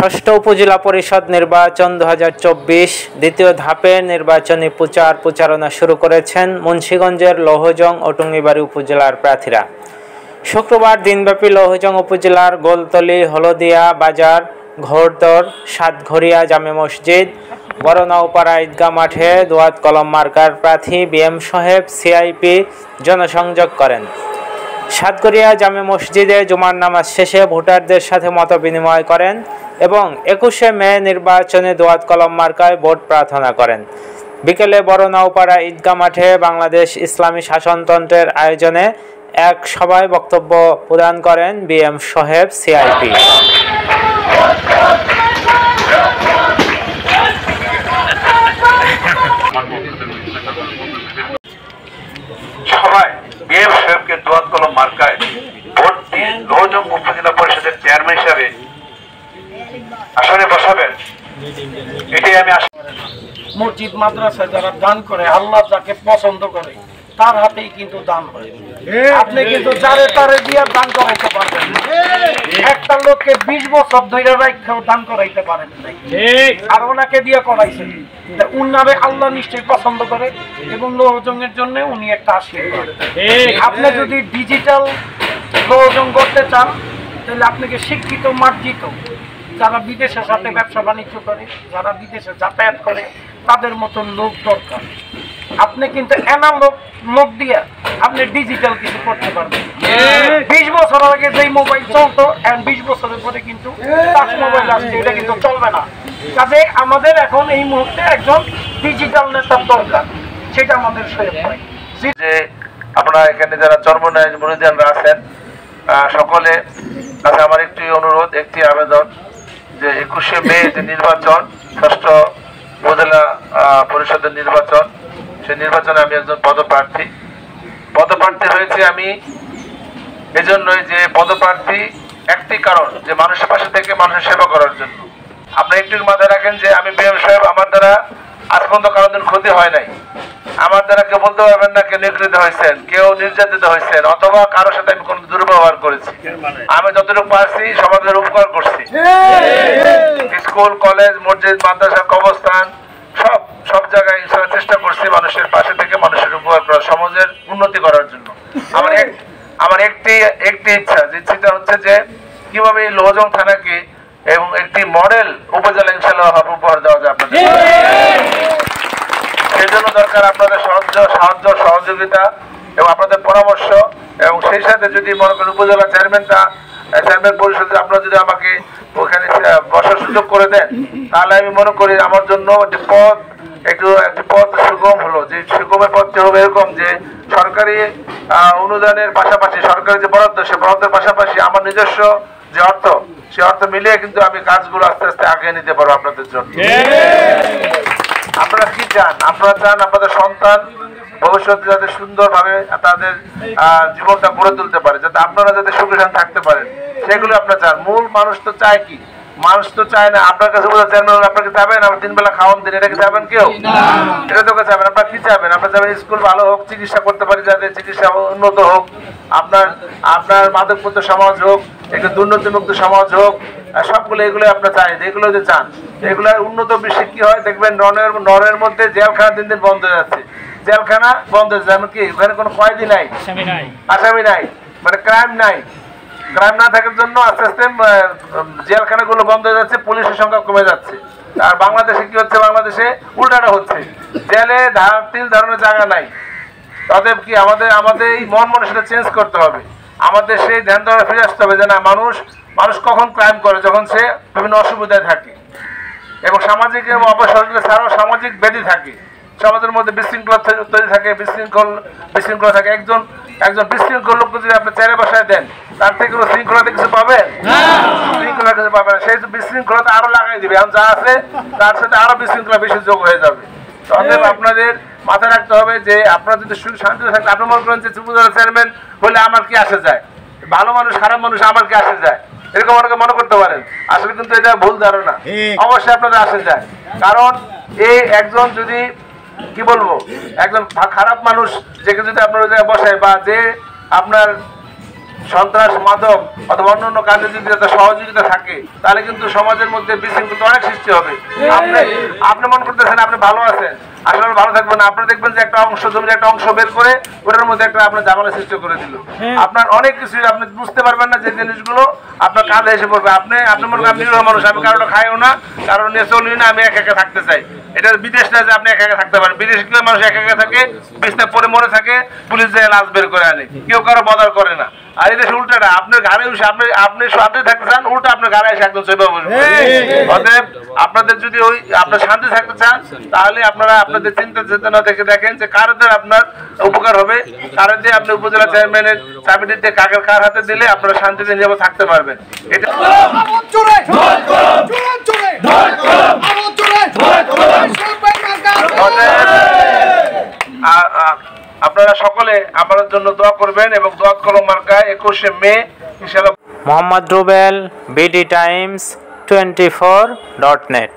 ষষ্ঠ উপজেলা পরিষদ নির্বাচন 2024 দ্বিতীয় ধাপের নির্বাচনী প্রচারণা শুরু করেছেন মুন্সিগঞ্জের লৌহজং ও টুঙ্গিবাড়ী উপজেলার প্রার্থীরা। শুক্রবার দিনব্যাপী লৌহজং উপজেলার গোলতলী, হলদিয়া বাজার, ঘোড়দর, সাতঘরিয়া জামে মসজিদ, বড়নাউপাড়া ঈদগাহ মাঠে দোয়াত কলম মার্কার প্রার্থী বিএম সাহেব সিআইপি জনসংযোগ করেন। সাতঘরিয়া জামে মসজিদে জুমার নামাজ শেষে ভোটারদের সাথে মতবিনিময় করেন এবং 21শে মে নির্বাচনে দোয়াত কলম মার্কায় ভোট প্রার্থনা করেন। বিকেলে বড়নাউপাড়া ঈদগাহ মাঠে বাংলাদেশ ইসলামী শাসনতন্ত্রের আয়োজনে এক সভায় বক্তব্য প্রদান করেন বিএম সাহেব সিআইপি। বিএম সাহেবকে দোয়াত কলম মার্কায় ভোট দিয়ে লৌহজং উপজেলা পরিষদের চেয়ারম্যান হিসাবে আসনে বসাবেন, এটাই আমি আশা। মসজিদ মাদ্রাসায় যারা দান করে, আল্লাহ যাকে পছন্দ করে তার হাতেই কিন্তু দান হয়। আপনি কিন্তু যারে তারে দিয়ে দান করাইতে পারবেন, একটা লোককে 20 বছর ধরে রাখতেও দান করাইতে পারেন নাই, আর ওনাকে দিয়ে করাইছেন। উনারে আল্লাহ নিশ্চয়ই পছন্দ করে এবং লৌহজংয়ের জন্য উনি একটা আশীর্বাদ। আপনি যদি ডিজিটাল লৌহজং করতে চান তাহলে আপনাকে শিক্ষিত, মার্জিত, যারা বিদেশের সাথে ব্যবসা বাণিজ্য করে, যারা বিদেশে যাতায়াত করে, তাদের মতন লোক দরকার। আপনি কিন্তু লোক দিয়ে আপনি ডিজিটাল কিছু করতে পারবেন। 20 বছর আগে যেই মোবাইল চলতো, 20 বছরের পরে কিন্তু টাচ মোবাইল আসছে, এটা কিন্তু চলবে না। কাজে আমাদের এখন এই মুহূর্তে একজন ডিজিটাল নেতার দরকার, সেটা আমাদের সহায়ক হয়। যে আপনারা এখানে যারা চরমনায় মুরিদানরা আছেন, সকলে কাছে আমার একটি অনুরোধ, একটি আবেদন, যে 21শে মে যে নির্বাচন, ষষ্ঠ উপজেলা পরিষদের নির্বাচন, সেই নির্বাচনে আমি একজন পদপ্রার্থী হয়েছি। আমি এজন্যই যে পদপ্রার্থী একটি কারণ, যে মানুষের পাশে থেকে মানুষের সেবা করার জন্য। আপনারা একটু মাথায় রাখেন যে আমি বিএম সাহেব, আমার দ্বারা আজ পর্যন্ত কারোর দিন ক্ষতি হয় নাই। আমার দ্বারা কেউ বলতে পারবেন না কেউ নিগৃহীত হয়েছেন, কেউ নির্যাতিত হয়েছেন, অথবা কারোর সাথে আমি কোনো দুর্ব্যবহার করেছি। আমি যতটুকু পারছি সমাজের উপকার করছি। স্কুল, কলেজ, মসজিদ, মাদ্রাসা, কবরস্থান, সব জায়গায় চেষ্টা করছি মানুষের পাশে থেকে মানুষের উপকার করা, সমাজের উন্নতি করার জন্য। আমার একটি ইচ্ছা, যে ইচ্ছাটা হচ্ছে যে কিভাবে এই লৌহজং থানাকে এবং একটি মডেল উপজেলা ইনশাআল্লাহ উপহার দেওয়া যায় আপনাদের। সেই জন্য দরকার আপনাদের সাহায্য, সহযোগিতা এবং আপনাদের পরামর্শ। এবং সেই সাথে যদি মনে করেন উপজেলা চেয়ারম্যান পরিষদে আপনারা যদি আমাকে ওখানে বসার সুযোগ করে দেন, তাহলে আমি মনে করি আমার জন্য একটি পথ সুগম হলো। যে সুগমের পথটি হবে এরকম, যে সরকারি অনুদানের পাশাপাশি, সরকারি যে বরাদ্দ, সে বরাদ্দের পাশাপাশি আমার নিজস্ব যে অর্থ, সে অর্থ মিলিয়ে কিন্তু আমি কাজগুলো আস্তে আস্তে আগে নিতে পারবো আপনাদের জন্য। আপনারা কি চান? আপনারা চান আপনাদের সন্তান ভবিষ্যতে যাতে সুন্দরভাবে তাদের জীবনটা গড়ে তুলতে পারে, যাতে আপনারা যাতে সুখী থাকতে পারেন, সেগুলো আপনারা চান। মূল মানুষ তো চায় কি? মানুষ তো চায় না আপনার কাছে চেয়ারম্যান আপনাকে চাবেন আমার 3 বেলা খাওয়ান দিন, এটা কি চাবেন কেউ? এটা তো চাবেন। আপনারা কি চাবেন? আপনারা চাবেন স্কুল ভালো হোক, চিকিৎসা করতে পারি, যাতে চিকিৎসা উন্নত হোক, আপনার মাদকমুক্ত সমাজ হোক, একটু দুর্নীতিমুক্ত সমাজ হোক, সবগুলো এগুলো আপনারা চাই। এগুলো যে চান, এগুলোর উন্নত বিশ্বে কি হয় দেখবেন, নরের মধ্যে জেলখানা দিন দিন বন্ধ হয়ে যাচ্ছে। জেলখানা বন্ধ হয়ে যাচ্ছে কি? ওখানে কোনো কয়েদি নাই, আসামি নাই, মানে ক্রাইম নাই। ক্রাইম না থাকার জন্য আস্তে আস্তে জেলখানাগুলো বন্ধ হয়ে যাচ্ছে, পুলিশের সংখ্যা কমে যাচ্ছে। আর বাংলাদেশে কি হচ্ছে? বাংলাদেশে উল্টাটা হচ্ছে, জেলে তিল ধারণের জায়গা নাই। অতএব কি আমাদের এই মন মানুষটা চেঞ্জ করতে হবে। আমাদের সেই ধ্যান ধারণা ফিরে আসতে হবে যে না, মানুষ কখন ক্রাইম করে? যখন সে বিভিন্ন অসুবিধায় থাকে এবং সামাজিক এবং অপসহযোগিতা ছাড়াও সামাজিক ব্যাধি থাকে, সমাজের মধ্যে বিশৃঙ্খলা তৈরি থাকে, বিশৃঙ্খলা থাকে। একজন বিশৃঙ্খল লোককে যদি আপনি চেয়ারে বসায় দেন, তার থেকে কোনো শৃঙ্খলাতে কিছু পাবেন? শৃঙ্খলা কিছু পাবে না। সেই বিশৃঙ্খলাতে আরো লাগাই দিবে, এখন যা আছে তার সাথে আরো বিশৃঙ্খলা বেশি যোগ হয়ে যাবে। অতএব আপনাদের মাথায় রাখতে হবে যে আপনারা যদি সুখ শান্তিতে থাকতে, আপনি মনে করেন যে উপজেলা চেয়ারম্যান হলে আমার কি আসে যায়, ভালো মানুষ খারাপ মানুষ আমার কি আসে যায়, এরকম অনেকে মনে করতে পারেন। আসলে কিন্তু এটা ভুল ধারণা। অবশ্যই আপনাদের আসে যায়, কারণ এই একজন যদি কি বলবো, একজন খারাপ মানুষ, যে যদি আপনার বসায় বা যে আপনার সন্ত্রাস, মাদক অথবা অন্যান্য কাজে যদি একটা সহযোগিতা থাকে তাহলে কিন্তু সমাজের মধ্যে বিশৃঙ্খলা অনেক সৃষ্টি হবে। আপনি মনে করতেছেন আপনি ভালো আছেন, আসলে ভালো থাকবেন না। আপনি দেখবেন যে একটা অংশ জমির একটা অংশ বের করে ওটার মধ্যে একটা আপনার ঝামেলা সৃষ্টি করে দিল। আপনার অনেক কিছু আপনি বুঝতে পারবেন না, যে জিনিসগুলো আপনার কাঁধে এসে পড়বে। আপনি মনে করেন নিরীহ মানুষ, আমি কারোটা খাইও না, কারণ নিয়ে চলি না, আমি একা একা থাকতে চাই। এটা বিদেশ না যে আপনি একা একা থাকতে পারেন। বিদেশ গিয়ে মানুষ একা একা থাকে, বিছনা পরে মরে থাকে, পুলিশ যায় লাশ বের করে আনে, কেউ কারো বদার করে না। আর এই দেশে উল্টাটা, আপনার ঘাড়ে আপনি শান্তি থাকতে চান, উল্টা আপনার ঘাড়ে এসে একদম চেপে বসবে। অতএব আপনাদের যদি ওই আপনার শান্তি থাকতে চান তাহলে আপনারা আপনাদের চিন্তা চেতনা দেখে দেখেন যে কার দ্বারা আপনার উপকার হবে, কার দিয়ে আপনি উপজেলা চেয়ারম্যানের চাবিটিতে কার হাতে দিলে আপনারা শান্তিতে নিরাপদ থাকতে পারবেন। এটা আপনারা সকলে আমাদের জন্য দোয়া করবেন এবং দোয়া কলম মার্কায় 21শে মে ইনশাআল্লাহ। Mohammad Rubel, BD Times 24.net।